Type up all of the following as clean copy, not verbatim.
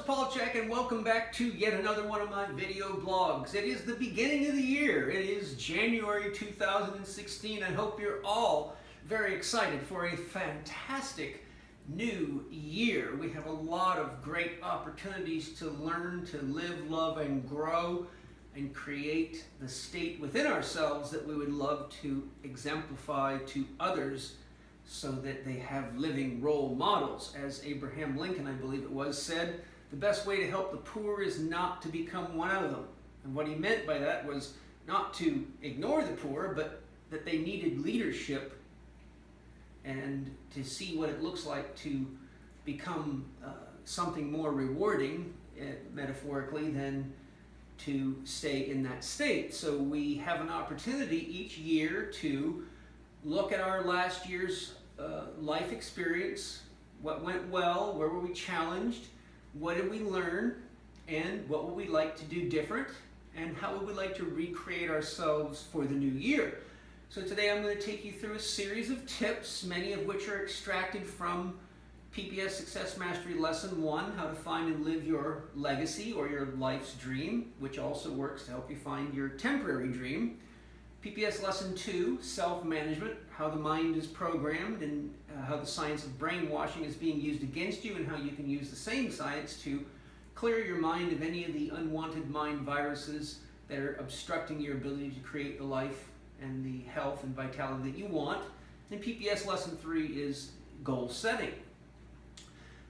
Chek, and welcome back to yet another one of my video blogs. It is the beginning of the year. It is January 2016. I hope you're all very excited for a fantastic new year. We have a lot of great opportunities to learn, to live, love, and grow, and create the state within ourselves that we would love to exemplify to others, so that they have living role models. As Abraham Lincoln, I believe it was, said, the best way to help the poor is not to become one of them. And what he meant by that was not to ignore the poor, but that they needed leadership and to see what it looks like to become something more rewarding, metaphorically, than to stay in that state. So we have an opportunity each year to look at our last year's life experience, what went well, where were we challenged, what did we learn, and what would we like to do different, and how would we like to recreate ourselves for the new year. So today I'm going to take you through a series of tips, many of which are extracted from PPS Success Mastery Lesson 1, How to Find and Live Your Legacy or Your Life's Dream, which also works to help you find your temporary dream. PPS Lesson 2, Self-Management, how the mind is programmed and how the science of brainwashing is being used against you, and how you can use the same science to clear your mind of any of the unwanted mind viruses that are obstructing your ability to create the life and the health and vitality that you want. And PPS Lesson 3 is goal setting.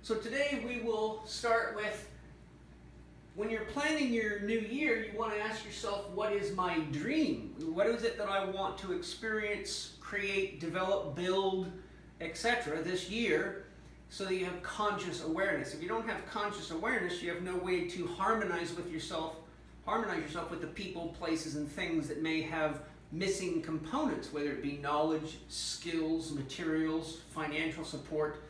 So today we will start with, when you're planning your new year, you want to ask yourself, what is my dream? What is it that I want to experience, create, develop, build, etc. this year, so that you have conscious awareness. If you don't have conscious awareness, you have no way to harmonize yourself with the people, places, and things that may have missing components, whether it be knowledge, skills, materials, financial support,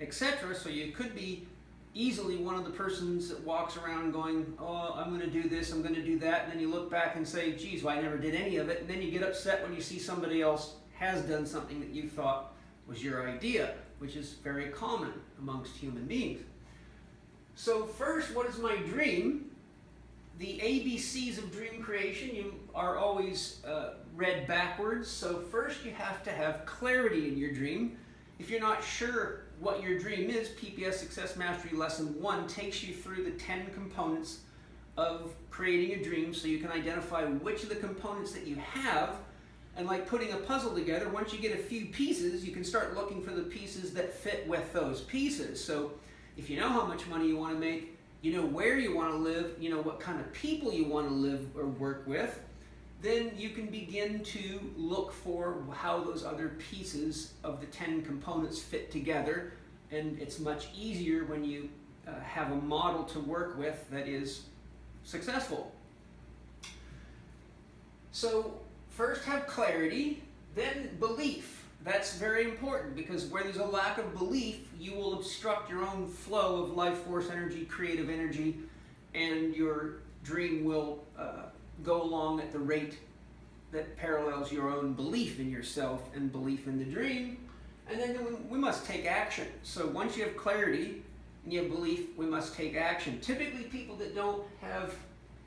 etc. So you could be easily one of the persons that walks around going, oh, I'm going to do this, I'm going to do that, and then you look back and say, geez, well, I never did any of it, and then you get upset when you see somebody else has done something that you thought was your idea, which is very common amongst human beings. So first, what is my dream? The ABCs of dream creation you are always read backwards. So first you have to have clarity in your dream. If you're not sure what your dream is, PPS Success Mastery Lesson 1 takes you through the 10 components of creating a dream, so you can identify which of the components that you have. And like putting a puzzle together, once you get a few pieces, you can start looking for the pieces that fit with those pieces. So if you know how much money you want to make, you know where you want to live, you know what kind of people you want to live or work with, then you can begin to look for how those other pieces of the 10 components fit together. And it's much easier when you have a model to work with that is successful. So first have clarity, then belief. That's very important, because where there's a lack of belief, you will obstruct your own flow of life force energy, creative energy, and your dream will go along at the rate that parallels your own belief in yourself and belief in the dream. And then we must take action. So once you have clarity and you have belief, we must take action. Typically, people that don't have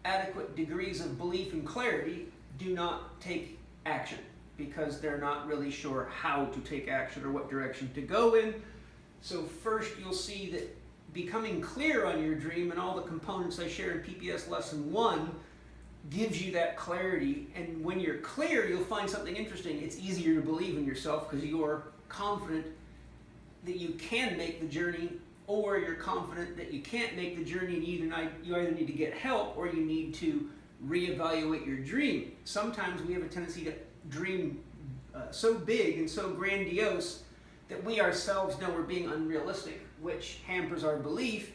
adequate degrees of belief and clarity do not take action, because they're not really sure how to take action or what direction to go in. So first, you'll see that becoming clear on your dream and all the components I share in PPS Lesson 1 gives you that clarity. And when you're clear, you'll find something interesting. It's easier to believe in yourself because you're confident that you can make the journey, or you're confident that you can't make the journey, and you either need to get help or you need to reevaluate your dream. Sometimes we have a tendency to dream so big and so grandiose that we ourselves know we're being unrealistic, which hampers our belief.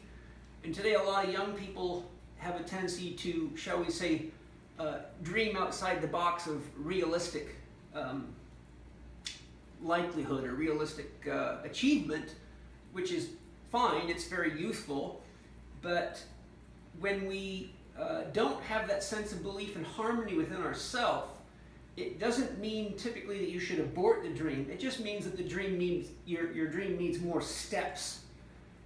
And today a lot of young people have a tendency to, shall we say, dream outside the box of realistic likelihood or realistic achievement, which is fine, it's very youthful. But when we don't have that sense of belief and harmony within ourselves, it doesn't mean typically that you should abort the dream. It just means that the dream needs, your dream needs more steps.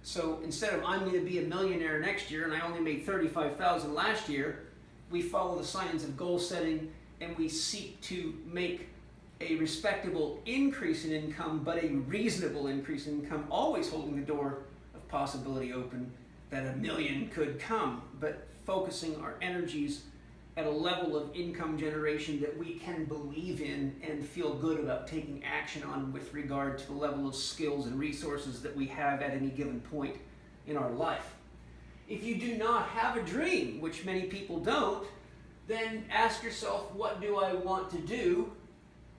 So instead of I'm going to be a millionaire next year and I only made $35,000 last year, we follow the science of goal setting and we seek to make a respectable increase in income, but a reasonable increase in income, always holding the door of possibility open that $1 million could come, but focusing our energies at a level of income generation that we can believe in and feel good about taking action on with regard to the level of skills and resources that we have at any given point in our life. If you do not have a dream, which many people don't, then ask yourself, what do I want to do,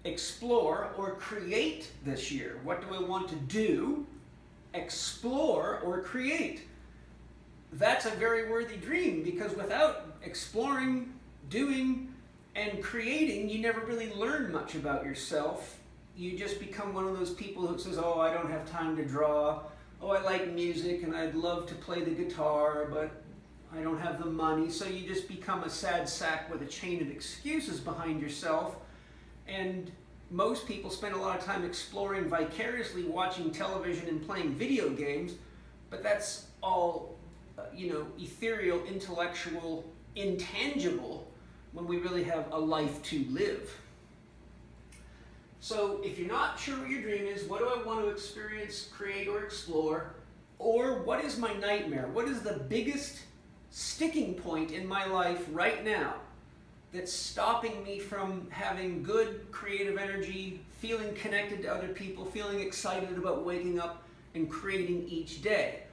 explore, or create this year? What do I want to do, explore, or create? That's a very worthy dream, because without exploring, doing, and creating, you never really learn much about yourself. You just become one of those people who says, oh, I don't have time to draw. Oh, I like music and I'd love to play the guitar, but I don't have the money. So you just become a sad sack with a chain of excuses behind yourself. And most people spend a lot of time exploring vicariously, watching television and playing video games, but that's all, ethereal, intellectual, intangible, when we really have a life to live. So if you're not sure what your dream is, what do I want to experience, create, or explore? Or what is my nightmare? What is the biggest sticking point in my life right now that's stopping me from having good creative energy, feeling connected to other people, feeling excited about waking up and creating each day?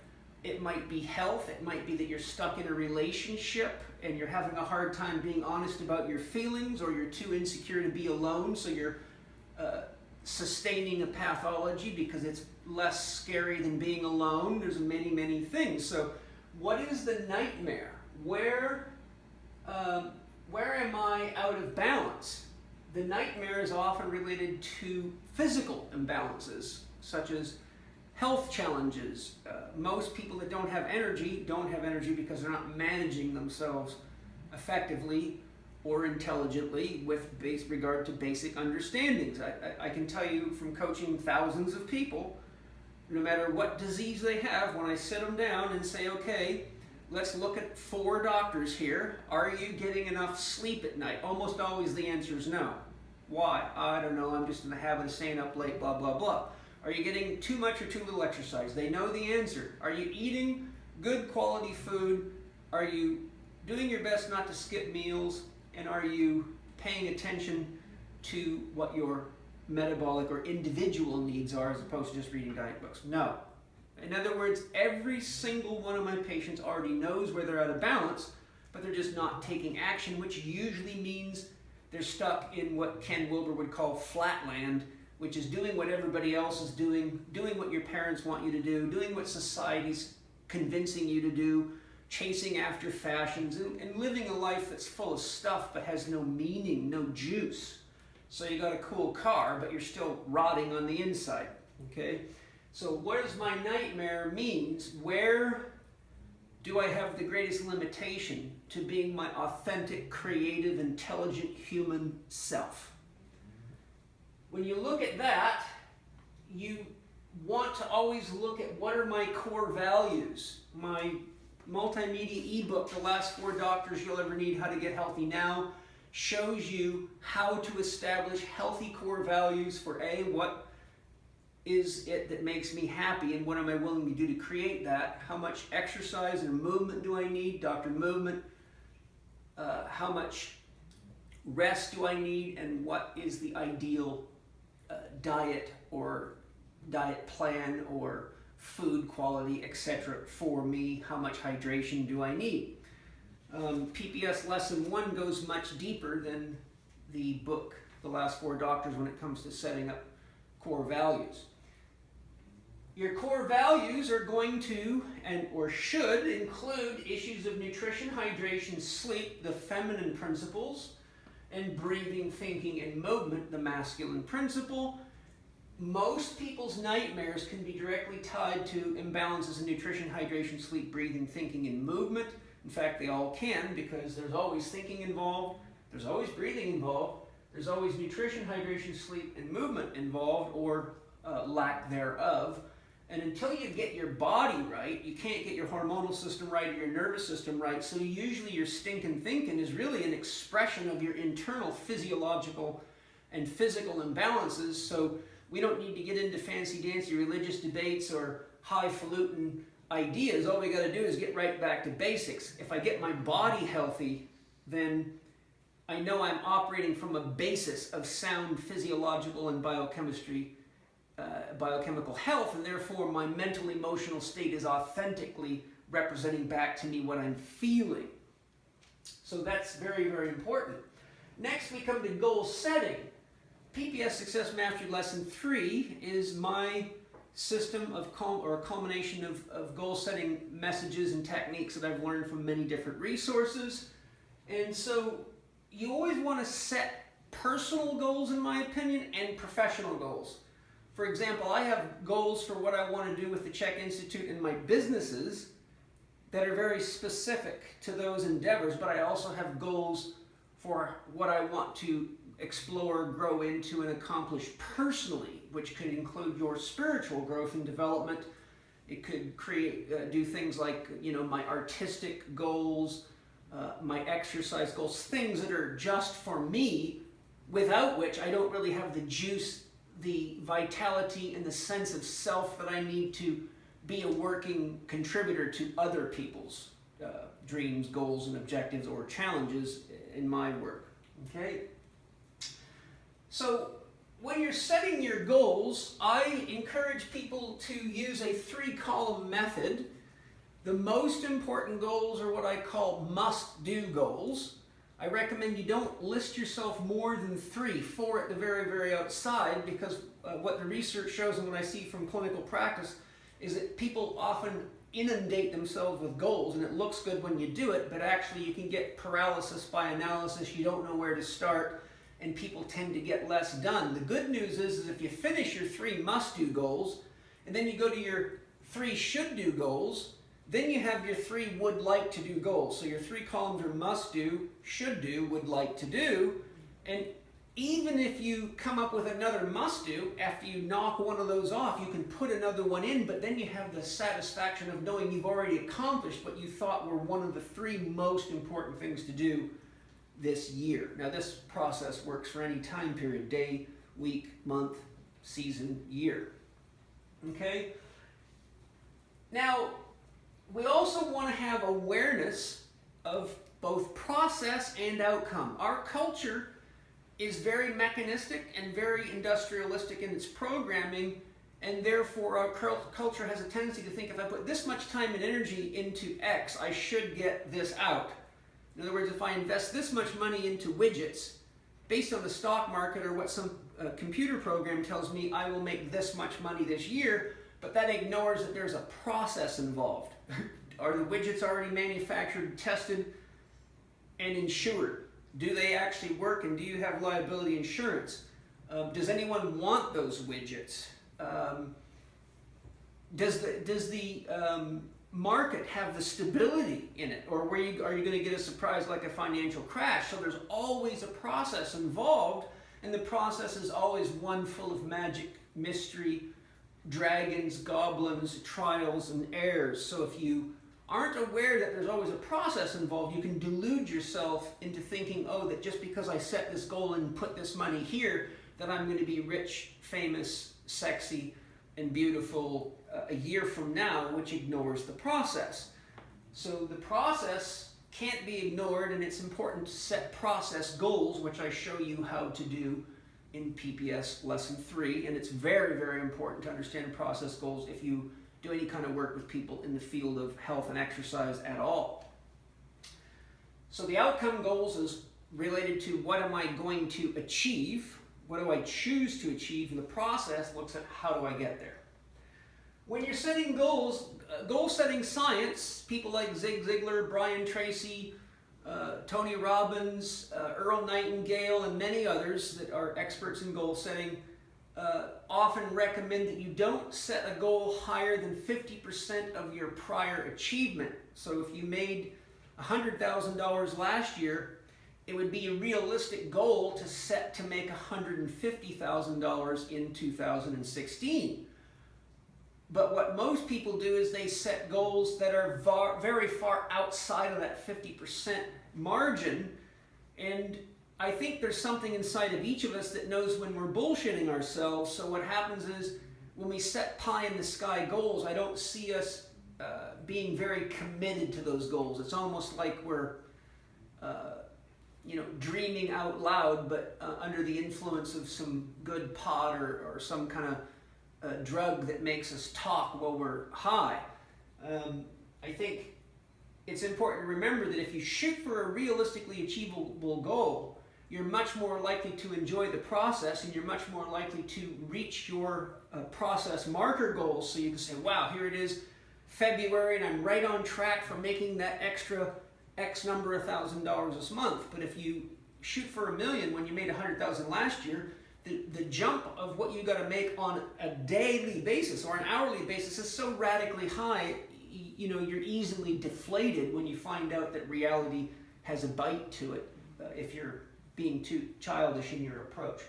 It might be health. It might be that you're stuck in a relationship and you're having a hard time being honest about your feelings, or you're too insecure to be alone, so you're sustaining a pathology because it's less scary than being alone. There's many, many things. So what is the nightmare? Where am I out of balance? The nightmare is often related to physical imbalances, such as health challenges. Most people that don't have energy because they're not managing themselves effectively or intelligently with regard to basic understandings. I can tell you from coaching thousands of people, no matter what disease they have, when I sit them down and say, okay, let's look at 4 doctors here. Are you getting enough sleep at night? Almost always the answer is no. Why? I don't know, I'm just in the habit of staying up late, blah, blah, blah. Are you getting too much or too little exercise? They know the answer. Are you eating good quality food? Are you doing your best not to skip meals? And are you paying attention to what your metabolic or individual needs are as opposed to just reading diet books? No. In other words, every single one of my patients already knows where they're out of balance, but they're just not taking action, which usually means they're stuck in what Ken Wilber would call flatland, which is doing what everybody else is doing what your parents want you to do, doing what society's convincing you to do, chasing after fashions, and living a life that's full of stuff but has no meaning, no juice. So you got a cool car, but you're still rotting on the inside, okay? So what does my nightmare means? Where do I have the greatest limitation to being my authentic, creative, intelligent human self? When you look at that, you want to always look at what are my core values. My multimedia ebook, The Last 4 Doctors You'll Ever Need, How to Get Healthy Now, shows you how to establish healthy core values for what is it that makes me happy and what am I willing to do to create that? How much exercise and movement do I need? Dr. Movement. How much rest do I need, and what is the ideal diet or diet plan or food quality, etc. for me? How much hydration do I need? PPS Lesson 1 goes much deeper than the book, The Last 4 Doctors, when it comes to setting up core values. Your core values are going to or should include issues of nutrition, hydration, sleep, the feminine principles, and breathing, thinking, and movement, the masculine principle. Most people's nightmares can be directly tied to imbalances in nutrition, hydration, sleep, breathing, thinking, and movement. In fact, they all can, because there's always thinking involved, there's always breathing involved, there's always nutrition, hydration, sleep, and movement involved, or lack thereof. And until you get your body right, you can't get your hormonal system right or your nervous system right. So usually your stinking thinking is really an expression of your internal physiological and physical imbalances. So we don't need to get into fancy dancy religious debates or highfalutin ideas. All we got to do is get right back to basics. If I get my body healthy, then I know I'm operating from a basis of sound physiological and biochemical health, and therefore my mental emotional state is authentically representing back to me what I'm feeling. So that's very, very important. Next we come to goal setting. PPS Success Mastery Lesson 3 is my system of culmination of goal setting messages and techniques that I've learned from many different resources. And so you always want to set personal goals, in my opinion, and professional goals. For example, I have goals for what I want to do with the Chek Institute and my businesses that are very specific to those endeavors, but I also have goals for what I want to explore, grow into, and accomplish personally, which could include your spiritual growth and development. It could do things like, my artistic goals, my exercise goals, things that are just for me, without which I don't really have the juice, the vitality, and the sense of self that I need to be a working contributor to other people's dreams, goals, and objectives or challenges in my work. Okay? So when you're setting your goals, I encourage people to use a 3-column method. The most important goals are what I call must-do goals. I recommend you don't list yourself more than 3, 4 at the very, very outside, because what the research shows and what I see from clinical practice is that people often inundate themselves with goals, and it looks good when you do it, but actually you can get paralysis by analysis. You don't know where to start, and people tend to get less done. The good news is if you finish your 3 must-do goals, and then you go to your 3 should-do goals, then you have your 3 would like to do goals. So your 3 columns are must do, should do, would like to do. And even if you come up with another must do, after you knock one of those off, you can put another one in, but then you have the satisfaction of knowing you've already accomplished what you thought were one of the 3 most important things to do this year. Now this process works for any time period: day, week, month, season, year. Okay? Now, we also want to have awareness of both process and outcome. Our culture is very mechanistic and very industrialistic in its programming, and therefore our culture has a tendency to think if I put this much time and energy into X, I should get this out. In other words, if I invest this much money into widgets, based on the stock market or what some computer program tells me, I will make this much money this year, but that ignores that there's a process involved. Are the widgets already manufactured, tested, and insured? Do they actually work, and do you have liability insurance? Does anyone want those widgets? Does the market have the stability in it, or are you going to get a surprise like a financial crash? So there's always a process involved, and the process is always one full of magic, mystery, dragons, goblins, trials, and errors. So if you aren't aware that there's always a process involved, you can delude yourself into thinking, oh, that just because I set this goal and put this money here, that I'm going to be rich, famous, sexy, and beautiful a year from now, which ignores the process. So the process can't be ignored, and it's important to set process goals, which I show you how to do in PPS Lesson 3, and it's very, very important to understand process goals if you do any kind of work with people in the field of health and exercise at all. So the outcome goals is related to what am I going to achieve, what do I choose to achieve, and the process looks at how do I get there. When you're setting goals, goal setting science, people like Zig Ziglar, Brian Tracy, Tony Robbins, Earl Nightingale, and many others that are experts in goal setting often recommend that you don't set a goal higher than 50% of your prior achievement. So if you made $100,000 last year, it would be a realistic goal to set to make $150,000 in 2016. But what most people do is they set goals that are very far outside of that 50% margin. And I think there's something inside of each of us that knows when we're bullshitting ourselves. So what happens is when we set pie in the sky goals, I don't see us being very committed to those goals. It's almost like we're dreaming out loud, but under the influence of some good pot or some kind of drug that makes us talk while we're high. I think it's important to remember that if you shoot for a realistically achievable goal, you're much more likely to enjoy the process, and you're much more likely to reach your process marker goals. So you can say, wow, here it is, February, and I'm right on track for making that extra X number of $1,000 this month. But if you shoot for $1 million when you made $100,000 last year, the jump of what you got to make on a daily basis or an hourly basis is so radically high, you're easily deflated when you find out that reality has a bite to it if you're being too childish in your approach.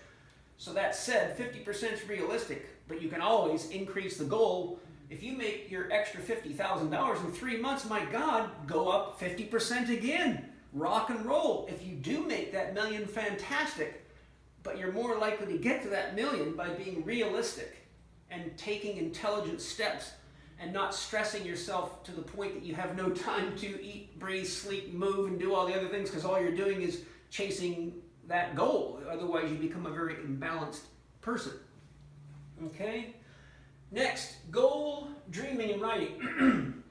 So that said, 50% is realistic, but you can always increase the goal. If you make your extra $50,000 in 3 months, my God, go up 50% again. Rock and roll. If you do make that $1 million, fantastic. But you're more likely to get to that $1 million by being realistic and taking intelligent steps and not stressing yourself to the point that you have no time to eat, breathe, sleep, move, and do all the other things, because all you're doing is chasing that goal. Otherwise, you become a very imbalanced person. Okay? Next, goal, dreaming, and writing.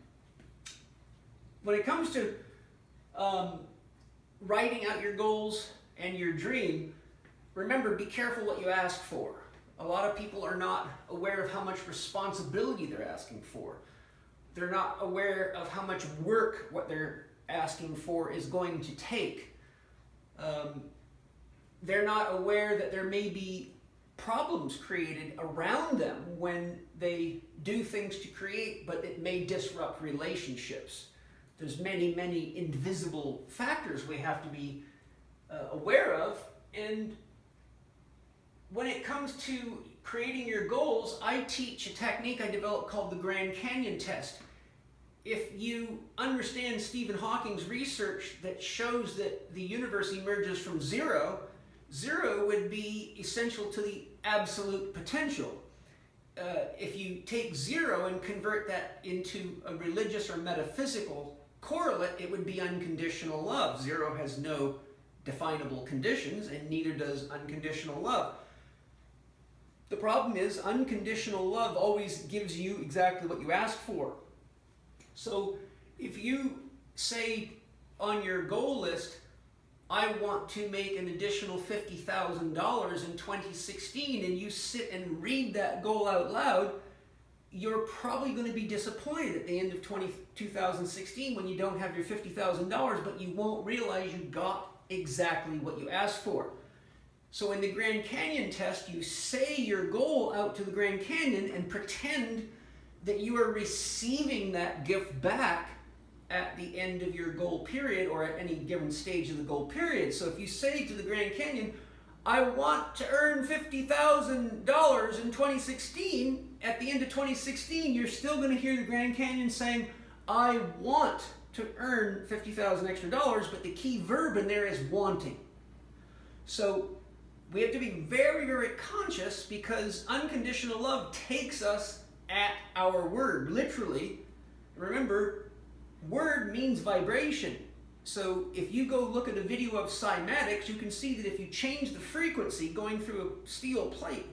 When it comes to writing out your goals and your dream, remember, be careful what you ask for. A lot of people are not aware of how much responsibility they're asking for. They're not aware of how much work what they're asking for is going to take. They're not aware that there may be problems created around them when they do things to create, but it may disrupt relationships. There's many, many invisible factors we have to be aware of. And when it comes to creating your goals, I teach a technique I developed called the Grand Canyon test. If you understand Stephen Hawking's research that shows that the universe emerges from zero, zero would be essential to the absolute potential. If you take zero and convert that into a religious or metaphysical correlate, it would be unconditional love. Zero has no definable conditions, and neither does unconditional love. The problem is unconditional love always gives you exactly what you ask for. So if you say on your goal list, I want to make an additional $50,000 in 2016, and you sit and read that goal out loud, you're probably going to be disappointed at the end of 2016 when you don't have your $50,000, but you won't realize you got exactly what you asked for. So in the Grand Canyon test, you say your goal out to the Grand Canyon and pretend that you are receiving that gift back at the end of your goal period or at any given stage of the goal period. So if you say to the Grand Canyon, I want to earn $50,000 in 2016, at the end of 2016, you're still going to hear the Grand Canyon saying, I want to earn $50,000 extra dollars, but the key verb in there is wanting. So we have to be very, very conscious, because unconditional love takes us at our word, literally. Remember, word means vibration. So if you go look at a video of cymatics, you can see that if you change the frequency going through a steel plate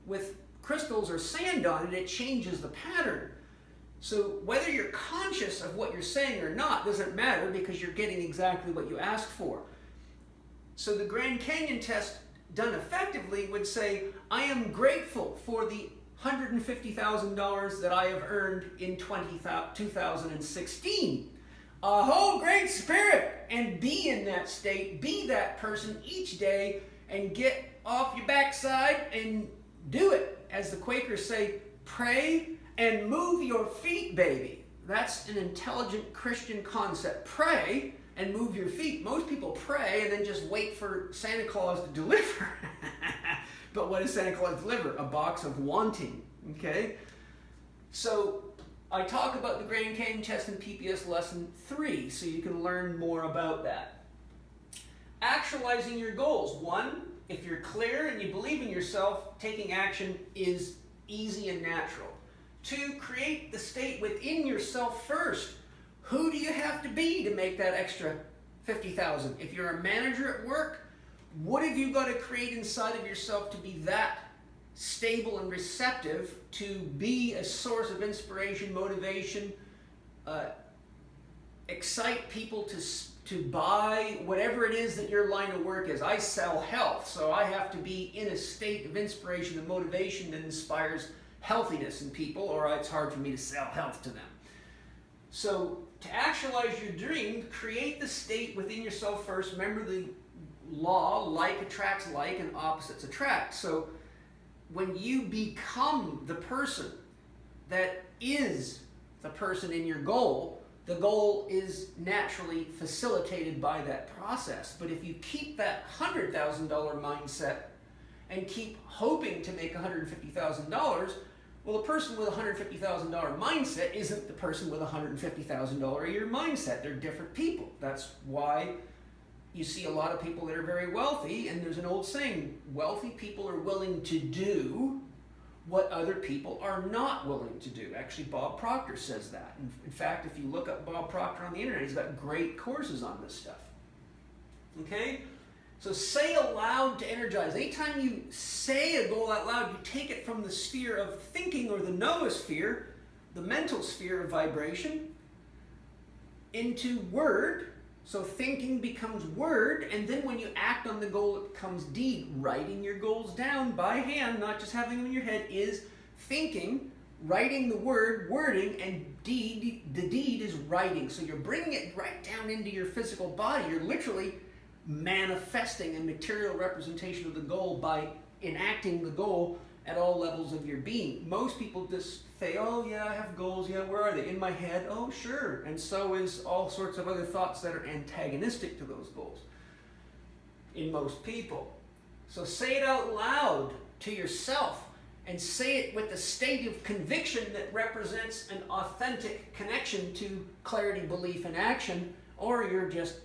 with crystals or sand on it, it changes the pattern. So whether you're conscious of what you're saying or not doesn't matter, because you're getting exactly what you asked for. So the Grand Canyon test done effectively would say, I am grateful for the $150,000 that I have earned in 2016. Oh, great spirit! And be in that state, be that person each day, and get off your backside and do it. As the Quakers say, pray and move your feet, baby. That's an intelligent Christian concept. Pray and move your feet. Most people pray and then just wait for Santa Claus to deliver. But what does Santa Claus deliver? A box of wanting, okay? So I talk about the Grand Canyon test in PPS lesson 3, so you can learn more about that. Actualizing your goals. 1, if you're clear and you believe in yourself, taking action is easy and natural. 2, create the state within yourself first. Who do you have to be to make that extra $50,000? If you're a manager at work, what have you got to create inside of yourself to be that stable and receptive to be a source of inspiration, motivation, excite people to buy whatever it is that your line of work is. I sell health, so I have to be in a state of inspiration and motivation that inspires healthiness in people, or it's hard for me to sell health to them. So to actualize your dream, create the state within yourself first. Remember the law, like attracts like and opposites attract. So when you become the person that is the person in your goal, the goal is naturally facilitated by that process. But if you keep that $100,000 mindset and keep hoping to make $150,000, well, the person with a $150,000 mindset isn't the person with a $150,000 a year mindset. They're different people. That's why you see a lot of people that are very wealthy, and there's an old saying, wealthy people are willing to do what other people are not willing to do. Actually, Bob Proctor says that. In fact, if you look up Bob Proctor on the internet, he's got great courses on this stuff. Okay? So say aloud to energize. Anytime you say a goal out loud, you take it from the sphere of thinking, or the noosphere, the mental sphere of vibration, into word. So thinking becomes word, and then when you act on the goal, it becomes deed. Writing your goals down by hand, not just having them in your head, is thinking, writing the word, wording, and deed. The deed is writing. So you're bringing it right down into your physical body. You're literally manifesting a material representation of the goal by enacting the goal at all levels of your being. Most people just say, oh yeah, I have goals, yeah, where are they? In my head, oh sure. And so is all sorts of other thoughts that are antagonistic to those goals in most people. So say it out loud to yourself, and say it with a state of conviction that represents an authentic connection to clarity, belief, and action, or you're just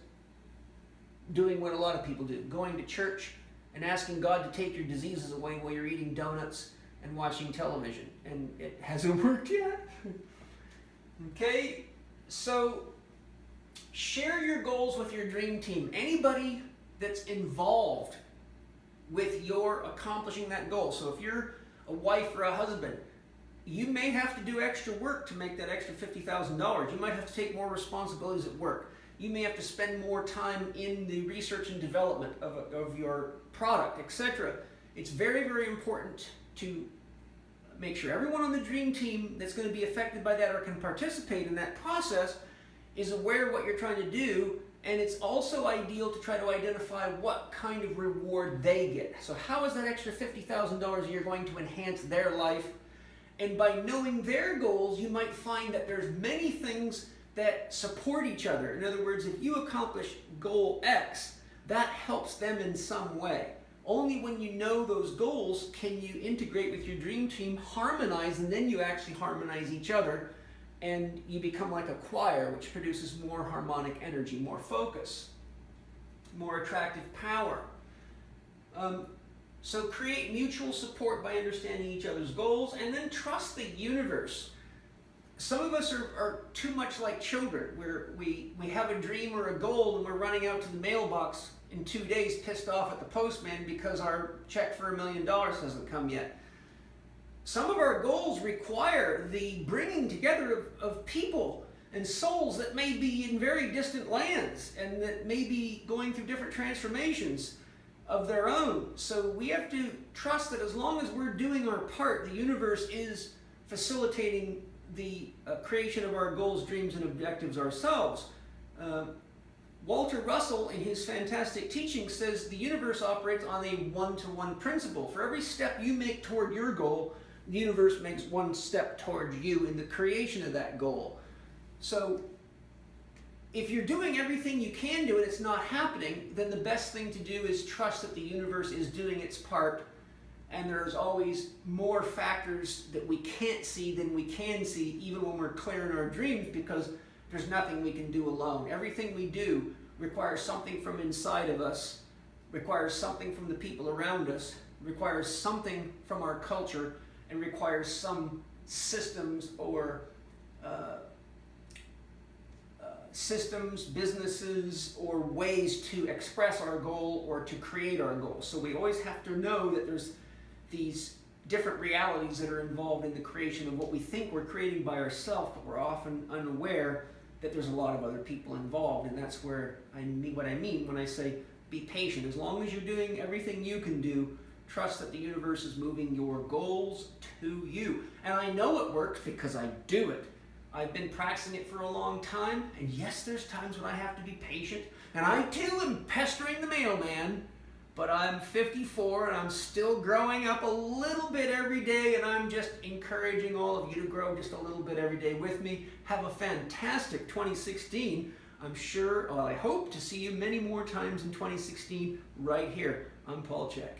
doing what a lot of people do, going to church and asking God to take your diseases away while you're eating donuts and watching television. And it hasn't worked yet. Okay, so share your goals with your dream team. Anybody that's involved with your accomplishing that goal. So if you're a wife or a husband, you may have to do extra work to make that extra $50,000. You might have to take more responsibilities at work. You may have to spend more time in the research and development of your product, etc. It's very, very important to make sure everyone on the dream team that's going to be affected by that or can participate in that process is aware of what you're trying to do, and it's also ideal to try to identify what kind of reward they get. So how is that extra $50,000 a year going to enhance their life? And by knowing their goals, you might find that there's many things that support each other. In other words, if you accomplish goal X, that helps them in some way. Only when you know those goals can you integrate with your dream team, harmonize, and then you actually harmonize each other, and you become like a choir, which produces more harmonic energy, more focus, more attractive power. So create mutual support by understanding each other's goals, and then trust the universe. Some of us are too much like children, where we have a dream or a goal and we're running out to the mailbox in 2 days pissed off at the postman because our check for $1 million hasn't come yet. Some of our goals require the bringing together of people and souls that may be in very distant lands and that may be going through different transformations of their own. So we have to trust that as long as we're doing our part, the universe is facilitating the creation of our goals, dreams, and objectives ourselves. Walter Russell, in his fantastic teaching, says the universe operates on a one-to-one principle. For every step you make toward your goal, the universe makes one step towards you in the creation of that goal. So if you're doing everything you can do and it's not happening, then the best thing to do is trust that the universe is doing its part and there's always more factors that we can't see than we can see, even when we're clear in our dreams, because there's nothing we can do alone. Everything we do requires something from inside of us, requires something from the people around us, requires something from our culture, and requires some systems or systems, businesses, or ways to express our goal or to create our goal. So we always have to know that there's these different realities that are involved in the creation of what we think we're creating by ourselves, but we're often unaware that there's a lot of other people involved. And that's where what I mean when I say be patient. As long as you're doing everything you can do, trust that the universe is moving your goals to you. And I know it works because I do it. I've been practicing it for a long time, and yes, there's times when I have to be patient, and I too am pestering the mailman, but I'm 54 and I'm still growing up a little bit every day, and I'm just encouraging all of you to grow just a little bit every day with me. Have a fantastic 2016. I'm sure, well, I hope to see you many more times in 2016 right here. I'm Paul Chek.